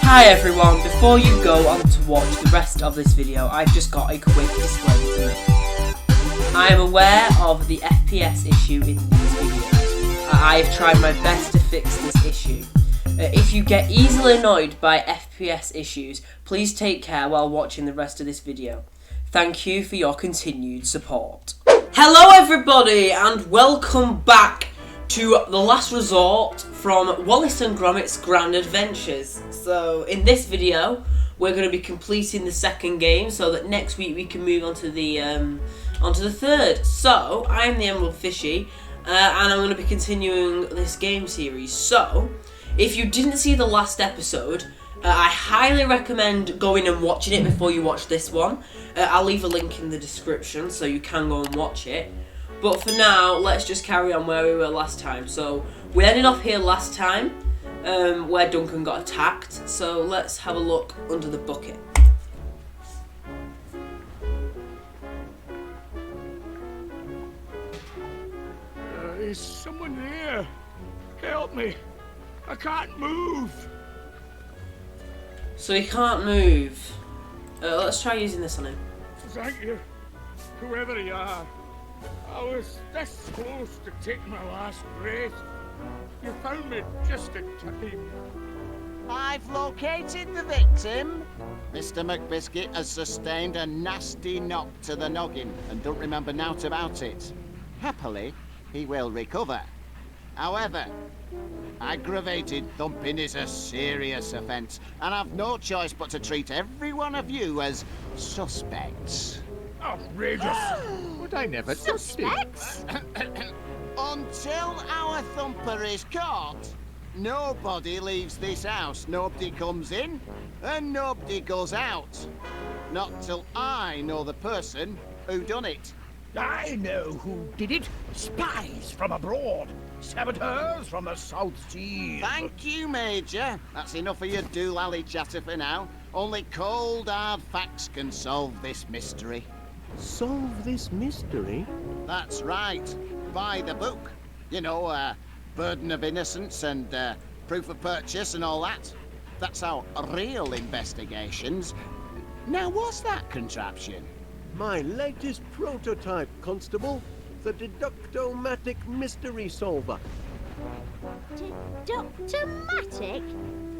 Hi everyone, before you go on to watch the rest of this video, I've just got a quick disclaimer to make. I am aware of the FPS issue in these videos. I have tried my best to fix this issue. If you get easily annoyed by FPS issues, please take care while watching the rest of this video. Thank you for your continued support. Hello everybody and welcome back to The Last Resort from Wallace and Gromit's Grand Adventures. So in this video we're going to be completing the second game so that next week we can move on to the third. So I'm TheEmeraldFishy and I'm going to be continuing this game series. So if you didn't see the last episode, I highly recommend going and watching it before you watch this one. I'll leave a link in the description so you can go and watch it. But for now, let's just carry on where we were last time. So we ended off here last time, where Duncan got attacked. So let's have a look under the bucket. Is someone here? Help me! I can't move! So he can't move. Let's try using this on him. Thank you, whoever you are. I was this close to taking my last breath. You found me just in time. I've located the victim. Mr. McBiscuit has sustained a nasty knock to the noggin and don't remember naught about it. Happily, he will recover. However, aggravated thumping is a serious offence, and I've no choice but to treat every one of you as suspects. Outrageous! But I never Suspects? Until our thumper is caught, nobody leaves this house, nobody comes in, and nobody goes out. Not till I know the person who done it. I know who did it. Spies from abroad. Saboteurs from the South Seas. Thank you, Major. That's enough of your doolally chatter for now. Only cold, hard facts can solve this mystery. Solve this mystery? That's right. By the book. You know, burden of innocence and proof of purchase and all that. That's our real investigations. Now, what's that contraption? My latest prototype, Constable. The Deductomatic Mystery Solver. Deductomatic?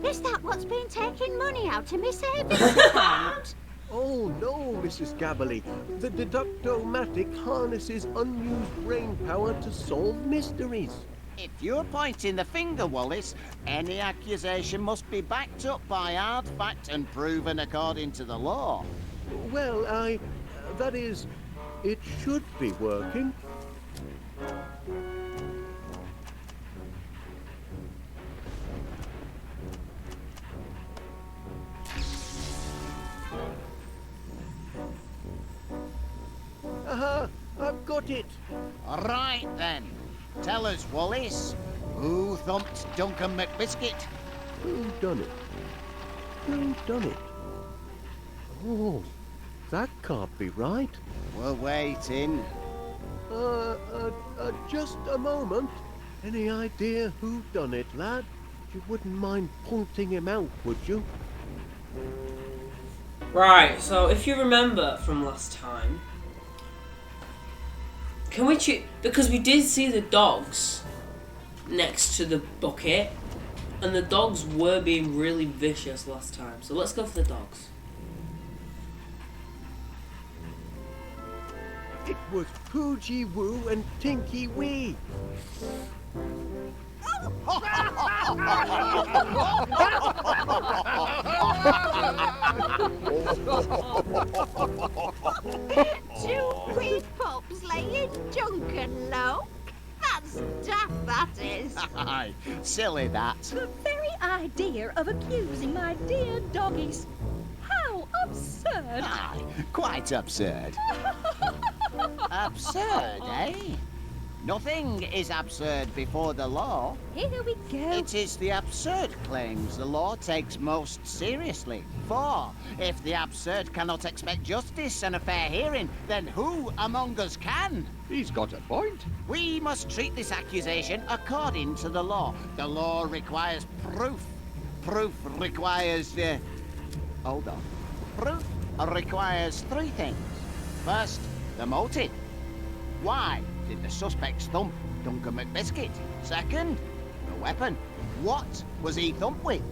Is that what's been taking money out of me savings account? Oh no, Mrs. Gabberly. The Deductomatic harnesses unused brain power to solve mysteries. If you're pointing the finger, Wallace, any accusation must be backed up by hard fact and proven according to the law. Well, that is, it should be working. Aha! I've got it! Right then. Tell us, Wallace, who thumped Duncan McBiscuit? Who done it? Who done it? Oh, that can't be right. We're waiting. Just a moment. Any idea who done it, lad? You wouldn't mind pointing him out, would you? Right, so if you remember from last time, can we choose, because we did see the dogs next to the bucket, and the dogs were being really vicious last time, so let's go for the dogs. It was Poogie Woo and Tinky Wee. Two wee pups laying Duncan low? That's daft, that is. Aye, silly that. The very idea of accusing my dear doggies. How absurd! Aye, quite absurd. Absurd, eh? Nothing is absurd before the law. Here we go. It is the absurd claims the law takes most seriously. For if the absurd cannot expect justice and a fair hearing, then who among us can? He's got a point. We must treat this accusation according to the law. The law requires proof. Proof requires... hold on. Proof requires three things. First, the motive. Why did the suspects thump Duncan McBiscuit? Second, the weapon. What was he thumped with?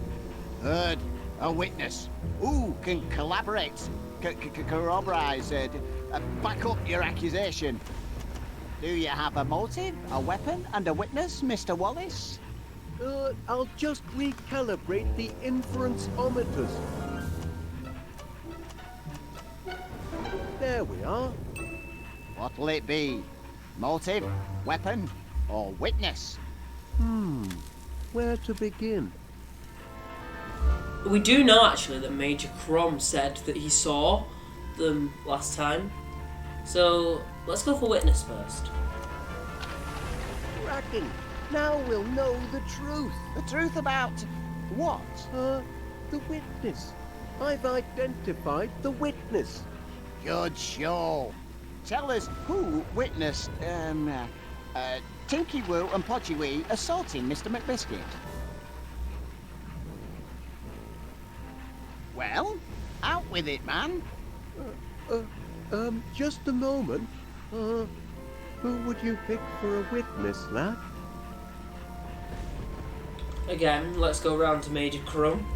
Third, a witness. Who can collaborate, corroborate, back up your accusation? Do you have a motive, a weapon, and a witness, Mr. Wallace? I'll just recalibrate the inference-ometers. There we are. What'll it be? Motive, weapon, or witness? Where to begin? We do know actually that Major Crom said that he saw them last time. So let's go for witness first. Cracking! Now we'll know the truth. The truth about what? The witness. I've identified the witness. Good show. Tell us who witnessed, Tinky Woo and Podgy Wee assaulting Mr. McBiscuit. Well, out with it, man. Just a moment. Who would you pick for a witness, lad? Again, let's go round to Major Crum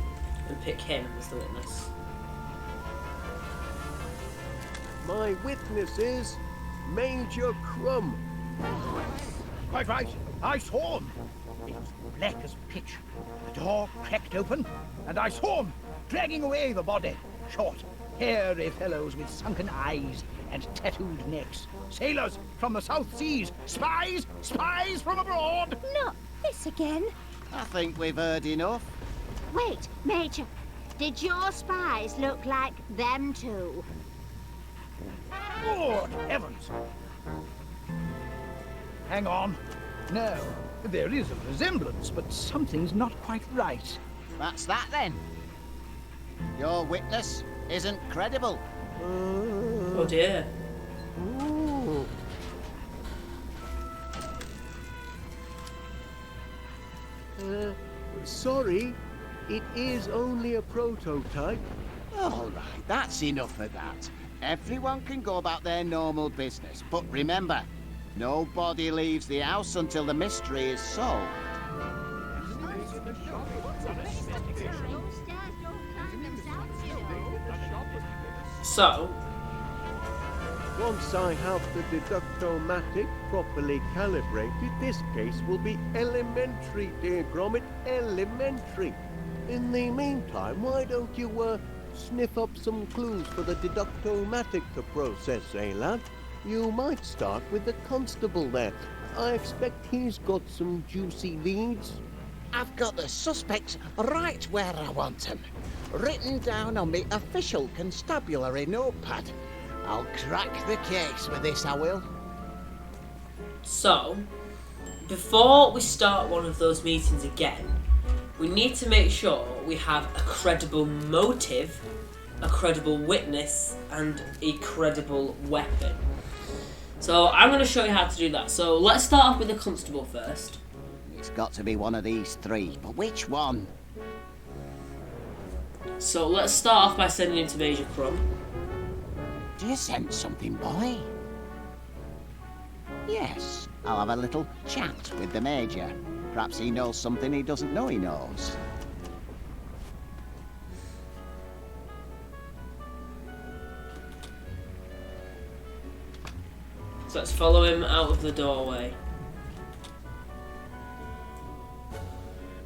and pick him as the witness. My witness is Major Crum. Quite right. I saw him. It was black as pitch. The door cracked open, and I saw him dragging away the body. Short, hairy fellows with sunken eyes and tattooed necks. Sailors from the South Seas. Spies! Spies from abroad! Not this again. I think we've heard enough. Wait, Major. Did your spies look like them two? Good heavens! Hang on. No, there is a resemblance, but something's not quite right. That's that then. Your witness isn't credible. Oh dear. Ooh. Sorry, it is only a prototype. All right, that's enough of that. Everyone can go about their normal business, but remember, nobody leaves the house until the mystery is solved. So, Once I have the deductomatic properly calibrated, this case will be elementary, dear Gromit, elementary. In the meantime, why don't you, sniff up some clues for the deductomatic to process, eh, lad? You might start with the constable there. I expect he's got some juicy leads. I've got the suspects right where I want them, written down on my official constabulary notepad. I'll crack the case with this, I will. So, before we start one of those meetings again, we need to make sure we have a credible motive, a credible witness, and a credible weapon. So I'm going to show you how to do that. So let's start off with the constable first. It's got to be one of these three, but which one? So let's start off by sending him to Major Crum. Do you sense something, boy? Yes, I'll have a little chat with the Major. Perhaps he knows something he doesn't know he knows. So let's follow him out of the doorway.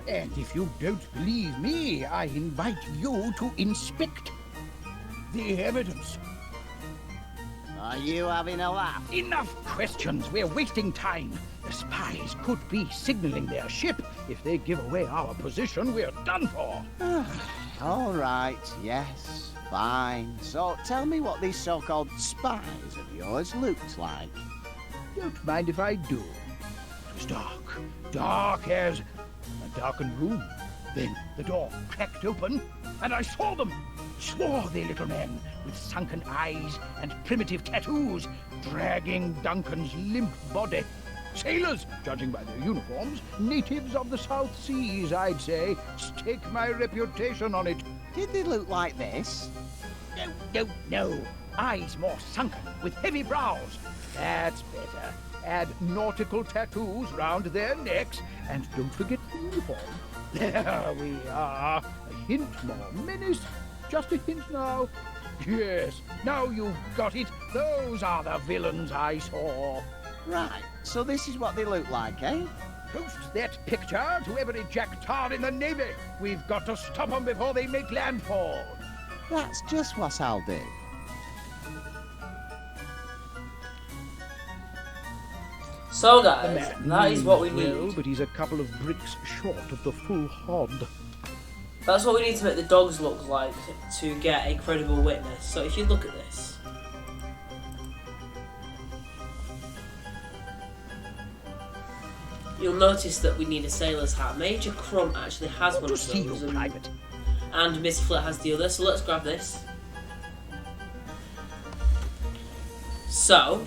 And if you don't believe me, I invite you to inspect the evidence. Are you having a laugh? Enough questions. We're wasting time. The spies could be signaling their ship. If they give away our position, we're done for. All right, yes, fine. So tell me what these so-called spies of yours looked like. Don't mind if I do. It was dark. Dark as a darkened room. Then the door cracked open, and I saw them. Swarthy little men with sunken eyes and primitive tattoos, dragging Duncan's limp body. Sailors, judging by their uniforms. Natives of the South Seas, I'd say. Stake my reputation on it. Did they look like this? No. Eyes more sunken, with heavy brows. That's better. Add nautical tattoos round their necks, and don't forget the uniform. There we are. A hint more menace. Just a hint now. Yes, now you've got it. Those are the villains I saw. Right, so this is what they look like, eh? Post that picture to every jack-tar in the Navy. We've got to stop them before they make landfall. That's just what I'll do. So guys, that is what we Well, need. but he's a couple of bricks short of the full hod. That's what we need to make the dogs look like to get a credible witness. So if you look at this. You'll notice that we need a sailor's hat. Major Crump actually has one of Just see those, you, Private. and Miss Flit has the other, so let's grab this. So,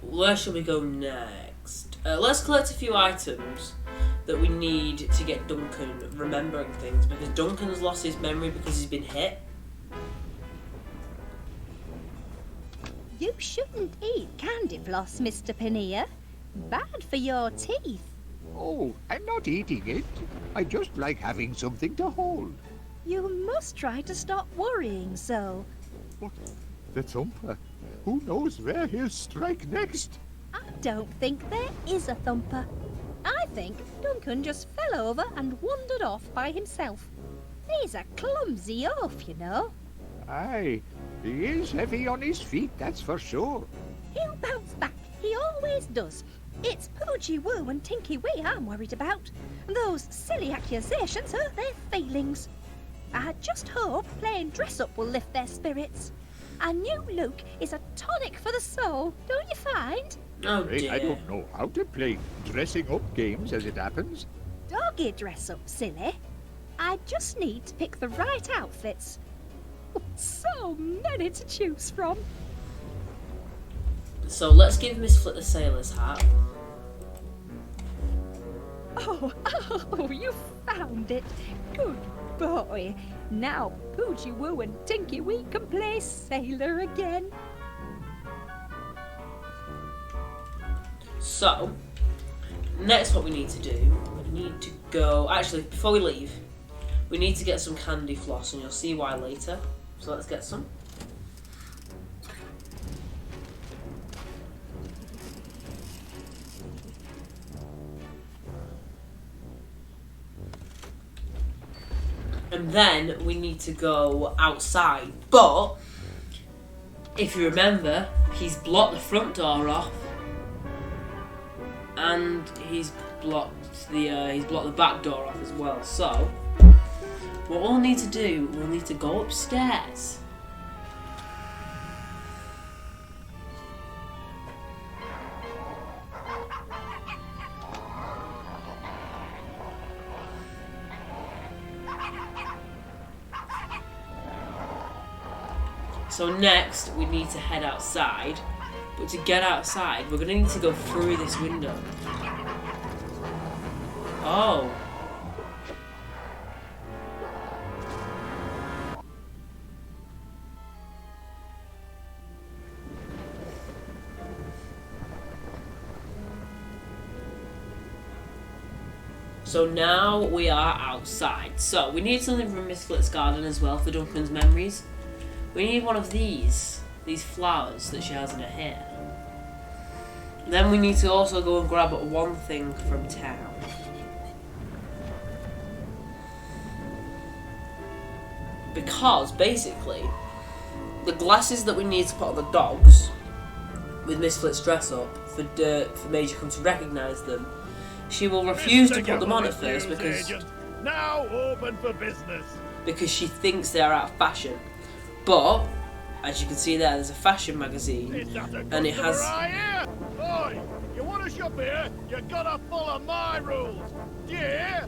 where shall we go next? Let's collect a few items that we need to get Duncan remembering things, because Duncan's lost his memory because he's been hit. You shouldn't eat candy floss, Mr. Paneer. Bad for your teeth. Oh, I'm not eating it. I just like having something to hold. You must try to stop worrying so. What? The Thumper? Who knows where he'll strike next? I don't think there is a thumper. I think Duncan just fell over and wandered off by himself. He's a clumsy oaf, you know. Aye, he is heavy on his feet, that's for sure. He'll bounce back. He always does. It's Poochie Woo and Tinky Wee I'm worried about. Those silly accusations hurt their feelings. I just hope playing dress-up will lift their spirits. A new look is a tonic for the soul, don't you find? Oh Hey, dear. I don't know how to play dressing up games as it happens. Doggy dress-up, silly. I just need to pick the right outfits. So many to choose from. So let's give Miss Flit the sailor's hat. Oh, you found it. Good boy. Now Poochie Woo and Tinky Wee can play sailor again. So, next what we need to do, we need to go, actually before we leave, we need to get some candy floss, and you'll see why later. So let's get some. And then we need to go outside, but if you remember, he's blocked the front door off, and he's blocked the back door off as well. So what we'll need to do, we'll need to go upstairs. So next, we need to head outside. But to get outside, we're going to need to go through this window. Oh. So now we are outside. So we need something from Miss Flit's garden as well for Duncan's memories. We need one of these flowers that she has in her hair. Then we need to also go and grab one thing from town. Because basically, the glasses that we need to put on the dogs with Miss Flit's dress up for Major Come to recognise them, she will refuse to put them on at first because now open for business. Because she thinks they are out of fashion. But as you can see there's a fashion magazine, and it has. Oi, you want to shop here? You gotta follow my rules. Yeah.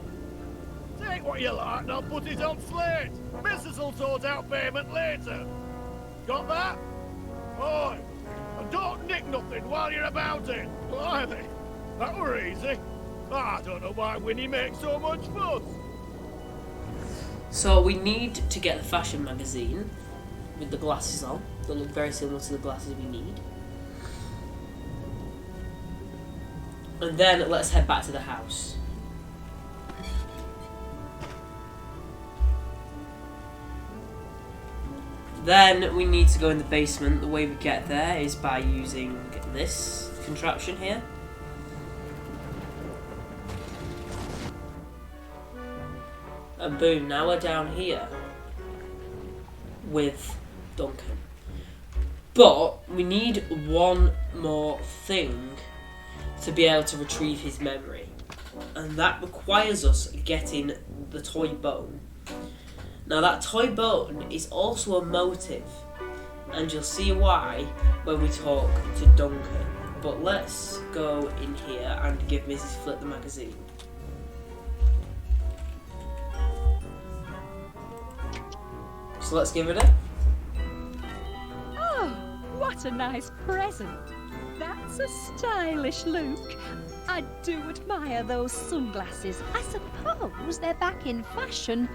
Take what you like, and I'll put it on slate. Missus will sort out payment later. Got that? Oi, and don't nick nothing while you're about it. Blimey, that were easy. I don't know why Winnie makes so much fuss. So we need to get the fashion magazine with the glasses on. They look very similar to the glasses we need. And then let's head back to the house. Then we need to go in the basement. The way we get there is by using this contraption here. And boom, now we're down here with Duncan. But we need one more thing to be able to retrieve his memory. And that requires us getting the toy bone. Now that toy bone is also a motive, and you'll see why when we talk to Duncan. But let's go in here and give Mrs. Flip the magazine. So let's give it a... Oh, what a nice present. That's a stylish look. I do admire those sunglasses. I suppose they're back in fashion.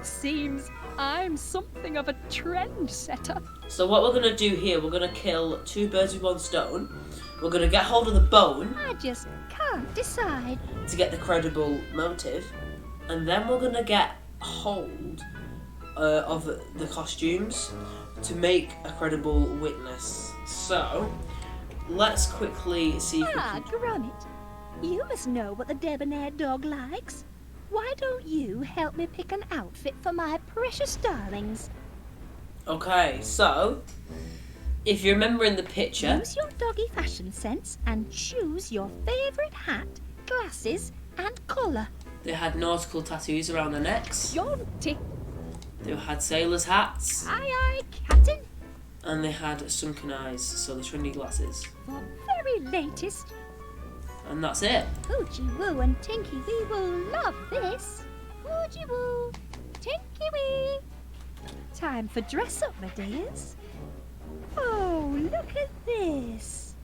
Seems I'm something of a trendsetter. So what we're going to do here, we're going to kill 2 birds with 1 stone. We're going to get hold of the bone. I just can't decide. To get the credible motive. And then we're going to get hold of the costumes to make a credible witness. So, let's quickly see if we can... Gromit, you must know what the debonair dog likes. Why don't you help me pick an outfit for my precious darlings? Okay, so, if you remember in the picture... Use your doggy fashion sense and choose your favourite hat, glasses and colour. They had nautical tattoos around their necks. Jaunty. They had sailors' hats. Aye, aye, Captain. And they had sunken eyes, so the trendy glasses. For very latest. And that's it. Poochie Woo and Tinky Wee will love this. Poochie Woo, Tinky Wee. Time for dress up, my dears. Oh, look at this.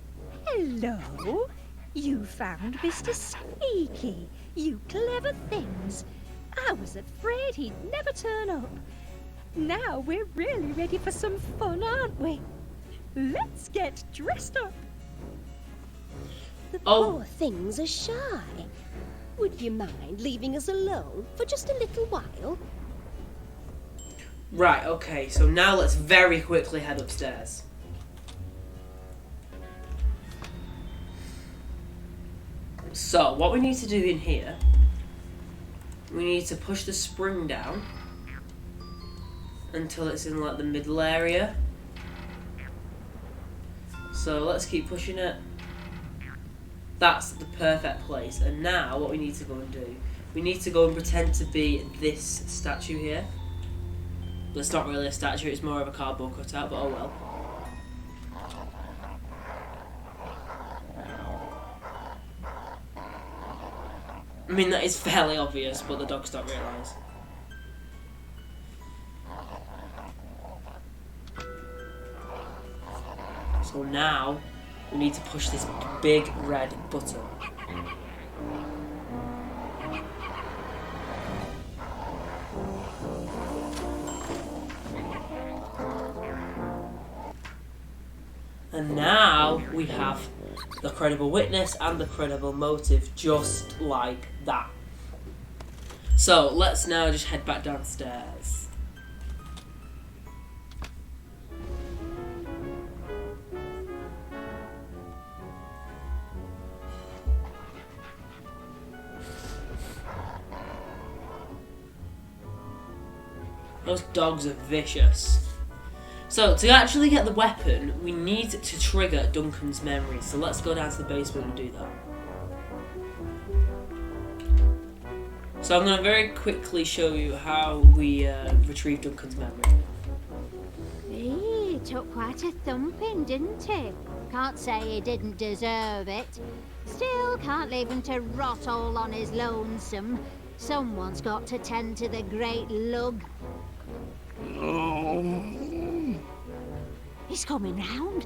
Hello. You found Mr. Squeaky. You clever things. I was afraid he'd never turn up. Now we're really ready for some fun, aren't we? Let's get dressed up. The poor things are shy. Would you mind leaving us alone for just a little while? Right, okay, so now let's very quickly head upstairs. So, what we need to do in here, we need to push the spring down until it's in like the middle area. So let's keep pushing it. That's the perfect place. And now what we need to go and do, we need to go and pretend to be this statue here. But it's not really a statue, it's more of a cardboard cutout, but oh well. I mean, that is fairly obvious, but the dogs don't realise. So now, we need to push this big red button. And now we have the credible witness and the credible motive, just like that. So let's now just head back downstairs. Those dogs are vicious. So, to actually get the weapon, we need to trigger Duncan's memory. So let's go down to the basement and do that. So I'm going to very quickly show you how we retrieve Duncan's memory. He took quite a thumping, didn't he? Can't say he didn't deserve it. Still, can't leave him to rot all on his lonesome. Someone's got to tend to the great lug. He's coming round.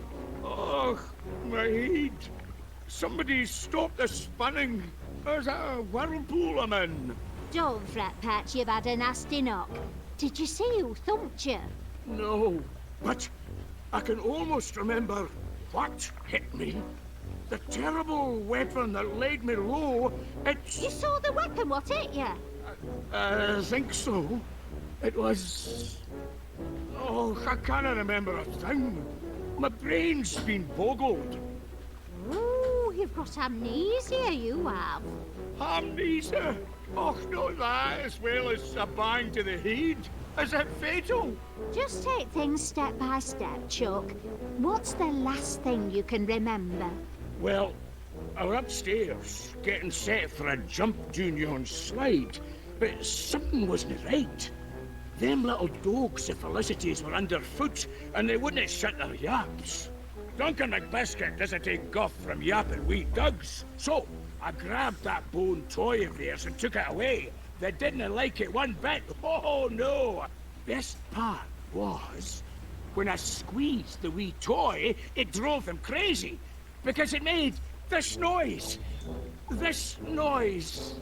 Oh, my head. Somebody stop the spinning. There's a whirlpool I'm in. Don't fret, Pat, you've had a nasty knock. Did you see who thumped you? No, but I can almost remember what hit me. The terrible weapon that laid me low, it's... You saw the weapon, what hit you? I think so. It was... Oh, I can't remember a thing. My brain's been boggled. Ooh, you've got amnesia, you have. Amnesia? Oh, not that, as well as a bang to the head. Is it fatal? Just take things step by step, Chuck. What's the last thing you can remember? Well, I was upstairs, getting set for a jump union slide, but something wasn't right. Them little dogs, the Felicities, were underfoot, and they wouldn't shut their yaps. Duncan McBiscuit doesn't take guff from yapping wee dugs, so I grabbed that bone toy of theirs and took it away. They didn't like it one bit. Oh, no! Best part was, when I squeezed the wee toy, it drove them crazy, because it made this noise. This noise.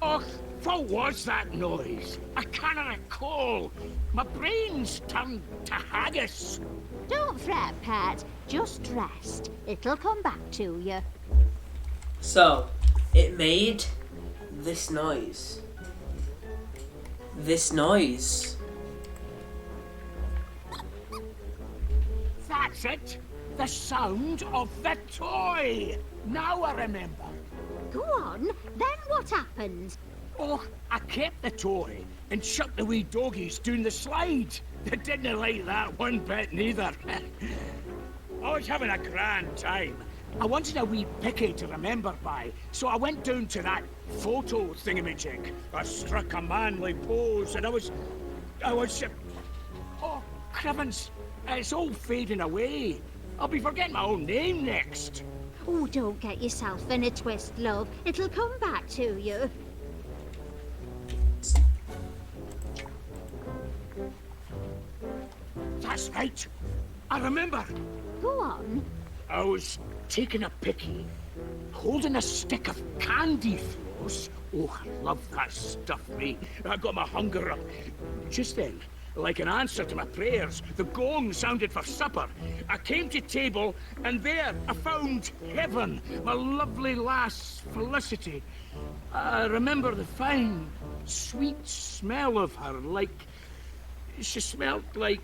Oh, what was that noise? I can't recall. My brain's turned to haggis. Don't fret, Pat. Just rest. It'll come back to you. So, it made this noise. This noise. That's it. The sound of the toy. Now I remember. Go on, then what happened? Oh, I kept the toy and shut the wee doggies down the slide. They didn't like that one bit neither. I was having a grand time. I wanted a wee picky to remember by, so I went down to that photo thingamajig. I struck a manly pose, and I was... Oh, Crivens, it's all fading away. I'll be forgetting my own name next. Oh, don't get yourself in a twist, love. It'll come back to you. That's right. I remember. Go on. I was taking a picky, holding a stick of candy floss. Oh, I love that stuff, me. I got my hunger up. Just then, like an answer to my prayers, the gong sounded for supper. I came to table, and there I found Heaven, my lovely lass, Felicity. I remember the fine, sweet smell of her, like... She smelled like...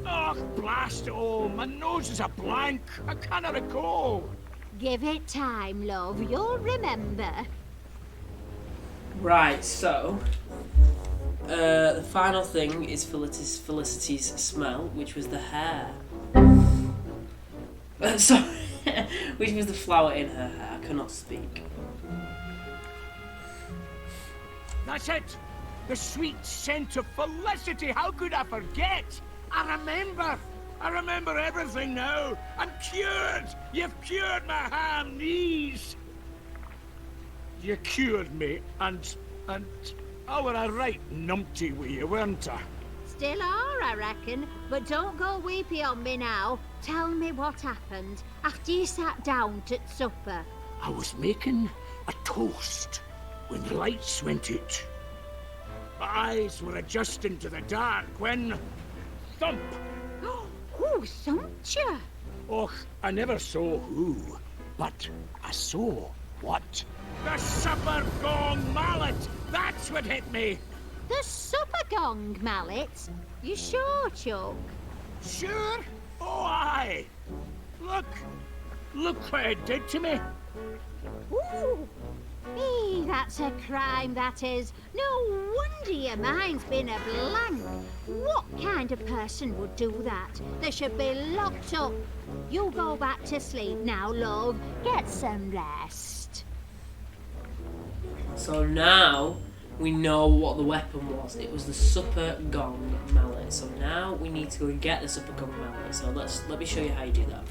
Oh, blast it all. My nose is a blank. I cannot recall. Give it time, love. You'll remember. Right, so... the final thing is Felicity's smell, which was the hair. Sorry. Which was the flower in her hair. I cannot speak. That's it. The sweet scent of Felicity. How could I forget? I remember everything now. I'm cured. You've cured my ham knees. You cured me, and I were a right numpty with you, weren't I? Still are, I reckon. But don't go weepy on me now. Tell me what happened after you sat down to supper. I was making a toast when the lights went out. My eyes were adjusting to the dark when... Thump! Who thumped you? Och, I never saw who, but I saw what. The supper gong mallet! That's what hit me! The supper gong mallet? You sure, Chuck? Sure? Oh, aye! Look what it did to me! Ooh! That's a crime, that is. No wonder your mind's been a blank. What kind of person would do that? They should be locked up. You go back to sleep now, love. Get some rest. So now we know what the weapon was. It was the supper gong mallet. So now we need to go and get the supper gong mallet. So let me show you how you do that.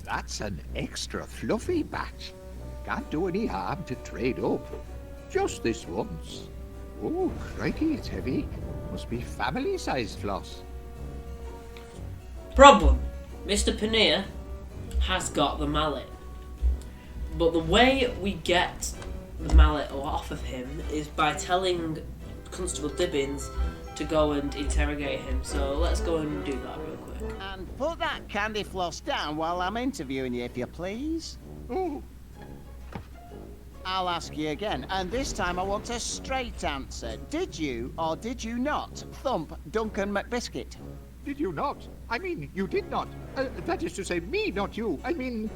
That's an extra fluffy batch. Can't do any harm to trade up. Just this once. Oh, crikey, it's heavy. Must be family-sized floss. Problem. Mr. Paneer has got the mallet. But the way we get the mallet off of him is by telling Constable Dibbins to go and interrogate him. So let's go and do that real quick. And put that candy floss down while I'm interviewing you, if you please. Oh, I'll ask you again, and this time I want a straight answer. Did you or did you not thump Duncan McBiscuit? did you not? I mean, you did not. That is to say, me, not you. I mean,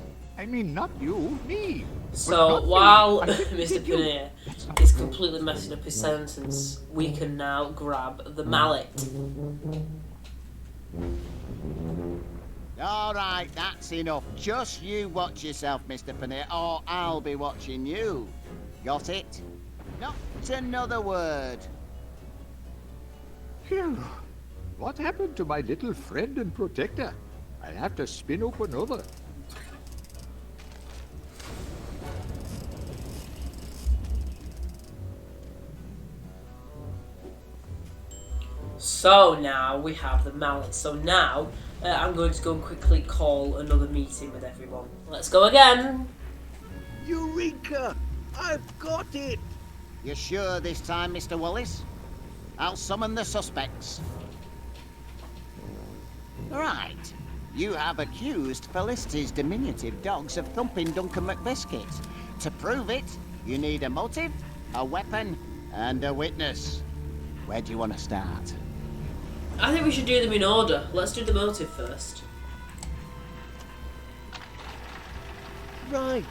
not you, me. So while Mr. Paneer is completely messing up his sentence, we can now grab the mallet. All right, that's enough. Just you watch yourself, Mr. Paneer, or I'll be watching you. Got it? Not another word. Phew. What happened to my little friend and protector? I'll have to spin up another. So now we have the mallet. So now I'm going to go and quickly call another meeting with everyone. Let's go again. Eureka! I've got it! You sure this time, Mr. Wallace? I'll summon the suspects. Right. You have accused Felicity's diminutive dogs of thumping Duncan McBiscuit. To prove it, you need a motive, a weapon, and a witness. Where do you want to start? I think we should do them in order. Let's do the motive first. Right,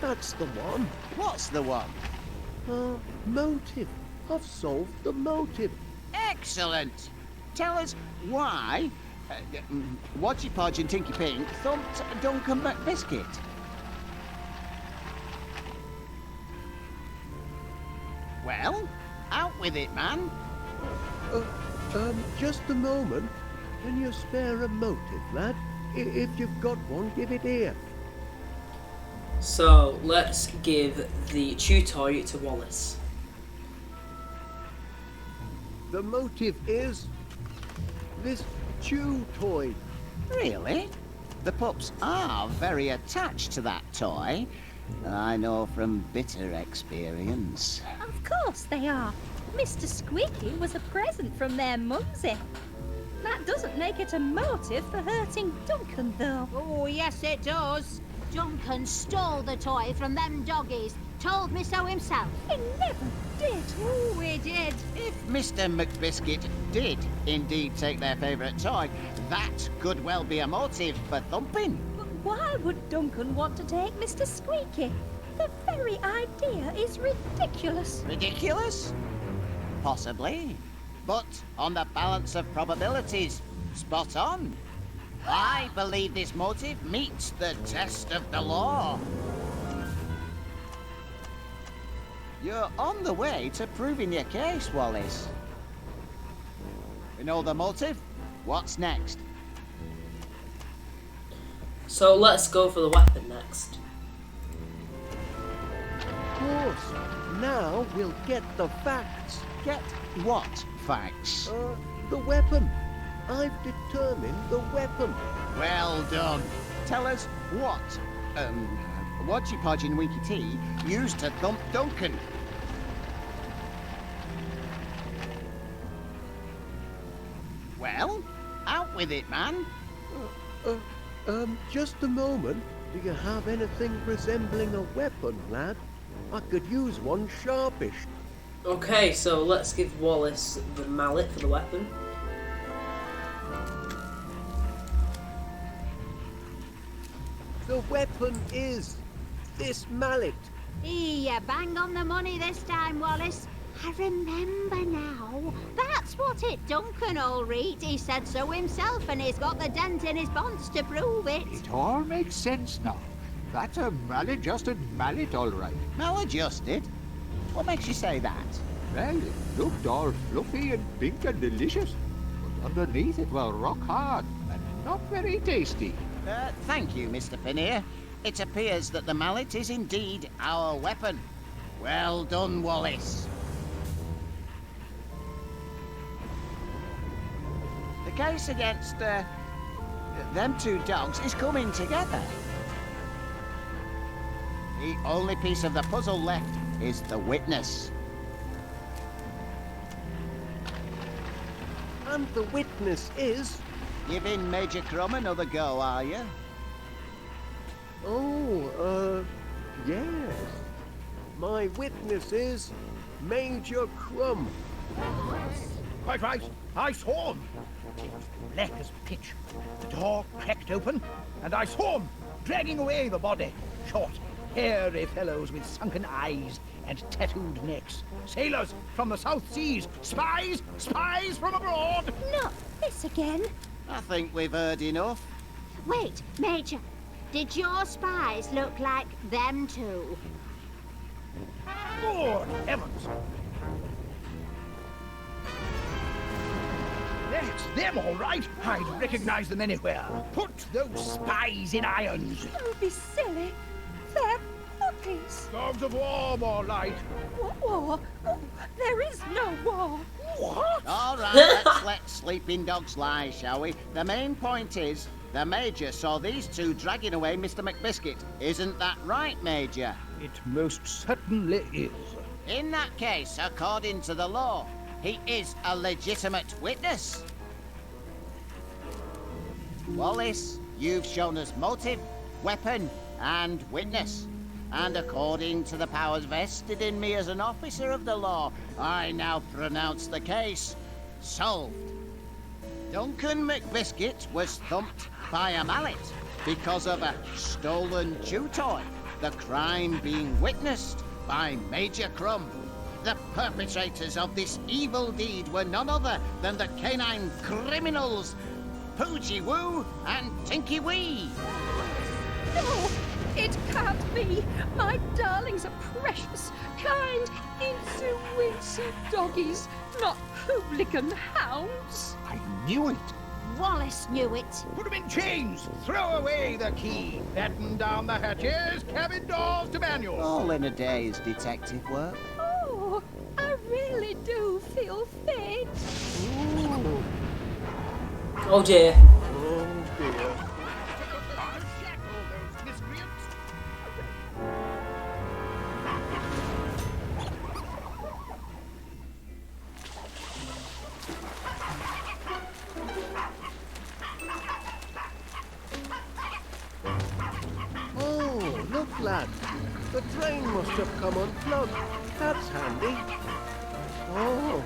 that's the one. What's the one? Motive. I've solved the motive. Excellent! Tell us why Watchy Podge and Tinky Pink thumped Duncan McBiscuit. Well, out with it, man. Just a moment. Can you spare a motive, lad? If you've got one, give it here. So let's give the chew toy to Wallace. The motive is this chew toy. Really? The pups are very attached to that toy. I know from bitter experience. Of course they are. Mr. Squeaky was a present from their mumsy. That doesn't make it a motive for hurting Duncan, though. Oh, yes, it does. Duncan stole the toy from them doggies. Told me so himself. He never did. Oh, he did. If Mr. McBiscuit did indeed take their favourite toy, that could well be a motive for thumping. But why would Duncan want to take Mr. Squeaky? The very idea is ridiculous. Ridiculous? Possibly. But on the balance of probabilities, spot on. I believe this motive meets the test of the law. You're on the way to proving your case, Wallace. We know the motive. What's next? So let's go for the weapon next. Of course. Now we'll get the facts. Get what facts? The weapon. I've determined the weapon. Well done. Tell us what Watchy Podge and Winky T used to thump Duncan. Well, out with it, man. Just a moment. Do you have anything resembling a weapon, lad? I could use one sharpish. Okay, so let's give Wallace the mallet for the weapon. The weapon is this mallet. You bang on the money this time, Wallace. I remember now. That's what it Duncan, all right. He said so himself, and he's got the dent in his bonds to prove it. It all makes sense now. That's a maladjusted mallet, all right. Maladjusted? What makes you say that? Well, it looked all fluffy and pink and delicious, but underneath it was rock hard and not very tasty. Thank you, Mr. Finnear. It appears that the mallet is indeed our weapon. Well done, Wallace. The case against them two dogs is coming together. The only piece of the puzzle left is the witness. And the witness is... Giving Major Crumb another go, are you? Oh, yes. My witness is Major Crumb. Quite right. I saw him. It was black as pitch. The door cracked open, and I saw him dragging away the body. Short, hairy fellows with sunken eyes and tattooed necks. Sailors from the South Seas. Spies! Spies from abroad! Not this again. I think we've heard enough. Wait, Major. Did your spies look like them two? Good heavens! That's them, all right. I'd recognize them anywhere. Put those spies in irons. Don't be silly. They're puppies. Dogs of war, more like. What war? Oh, there is no war. What? All right, let's let sleeping dogs lie, shall we? The main point is, the Major saw these two dragging away Mr. McBiscuit. Isn't that right, Major? It most certainly is. In that case, according to the law, he is a legitimate witness. Wallace, you've shown us motive, weapon, and witness. And according to the powers vested in me as an officer of the law, I now pronounce the case solved. Duncan McBiscuit was thumped by a mallet because of a stolen chew toy, the crime being witnessed by Major Crumb. The perpetrators of this evil deed were none other than the canine criminals, Poogie Woo and Tinky Wee. No, it can't be. My darlings are precious, kind, intuitive doggies, not hooligan hounds. I knew it. Wallace knew it. Put them in chains. Throw away the key. Batten down the hatches. Cabin doors to manual. All in a day's detective work. Oh, I really do feel fit. Ooh. Oh dear. Oh dear. I'll shackle those miscreants. Oh, look, lad. The train must have come unplugged. That's handy. Oh,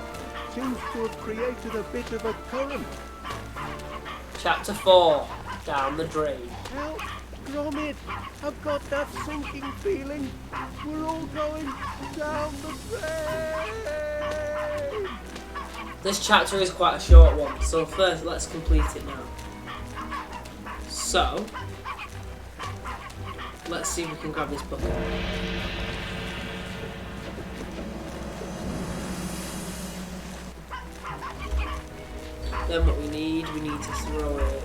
seems to have created a bit of a current. Chapter 4. Down the drain. Help, Gromit. I've got that sinking feeling. We're all going down the drain. This chapter is quite a short one, so first let's complete it now. So, let's see if we can grab this bucket. Then what we need to throw it.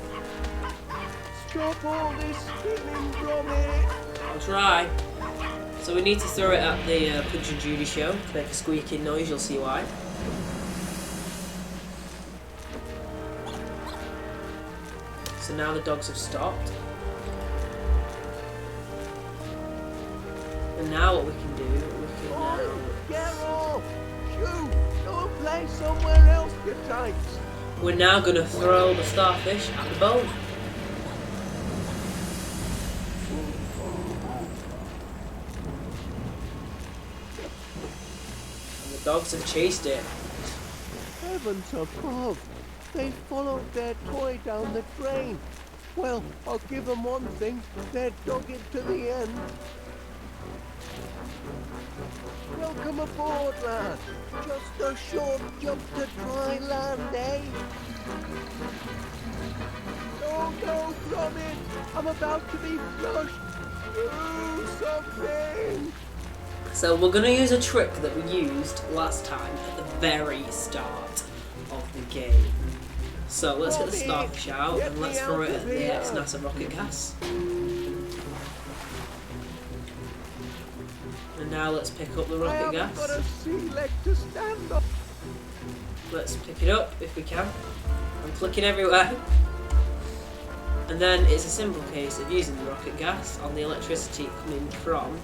Stop all this spinning, Gromit. I'll try. So we need to throw it at the Punch and Judy show to make a squeaking noise, you'll see why. So now the dogs have stopped. And now what we can do, we can Oh, get off! Shoo! Go and play somewhere else, you tykes. we're now going to throw the starfish at the boat. And the dogs have chased it. Heavens above! They followed their toy down the drain. Well, I'll give them one thing. They're dogged to the end. Welcome aboard, lad. Just a short jump to dry land, eh? Go, go, Gromit! I'm about to be flushed. Do something! So we're going to use a trick that we used last time at the very start of the game. So let's get the starfish out and let's throw it at the ex-NASA rocket gas. And now let's pick up the rocket gas. Got a sea leg to stand on. Let's pick it up if we can. I'm clicking everywhere. And then it's a simple case of using the rocket gas on the electricity coming from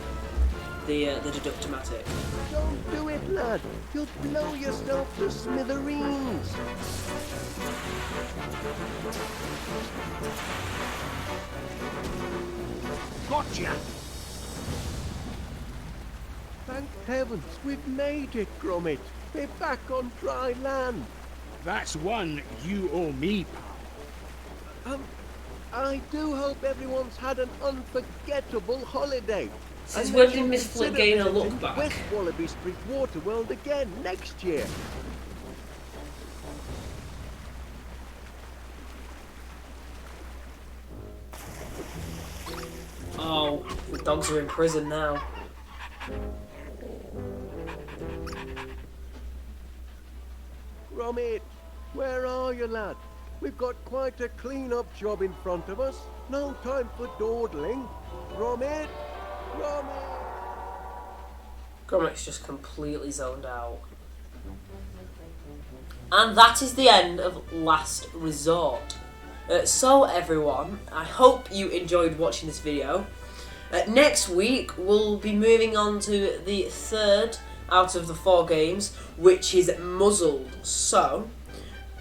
the deductomatic. Don't do it, lad. You'll blow yourself to smithereens. Gotcha! Thank heavens, we've made it, Gromit. We're back on dry land. That's one you owe me, pal. I do hope everyone's had an unforgettable holiday. Since And when they did should Miss Flip consider gain a visiting look back? West Wallaby Street Waterworld again next year. Oh, the dogs are in prison now. Gromit, where are you, lad? We've got quite a clean-up job in front of us. No time for dawdling. Gromit! Gromit! Gromit's just completely zoned out. And that is the end of Last Resort. So everyone, I hope you enjoyed watching this video. Next week we'll be moving on to the third out of the 4 games, which is Muzzled. So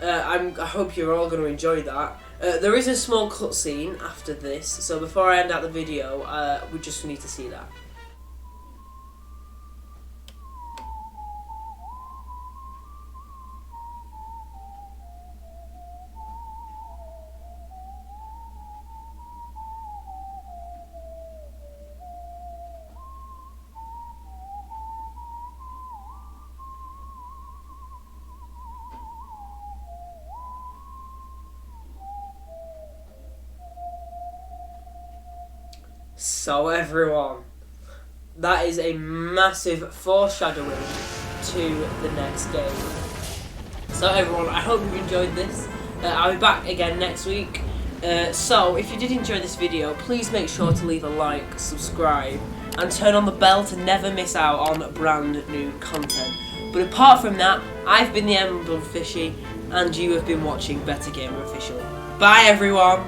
I hope you're all going to enjoy that. There is a small cutscene after this, so before I end out the video, we just need to see that. So everyone, that is a massive foreshadowing to the next game. So everyone, I hope you enjoyed this. I'll be back again next week. So if you did enjoy this video, please make sure to leave a like, subscribe, and turn on the bell to never miss out on brand new content. But apart from that, I've been TheEmeraldFishy, and you have been watching BetterGamerOfficial. Bye everyone!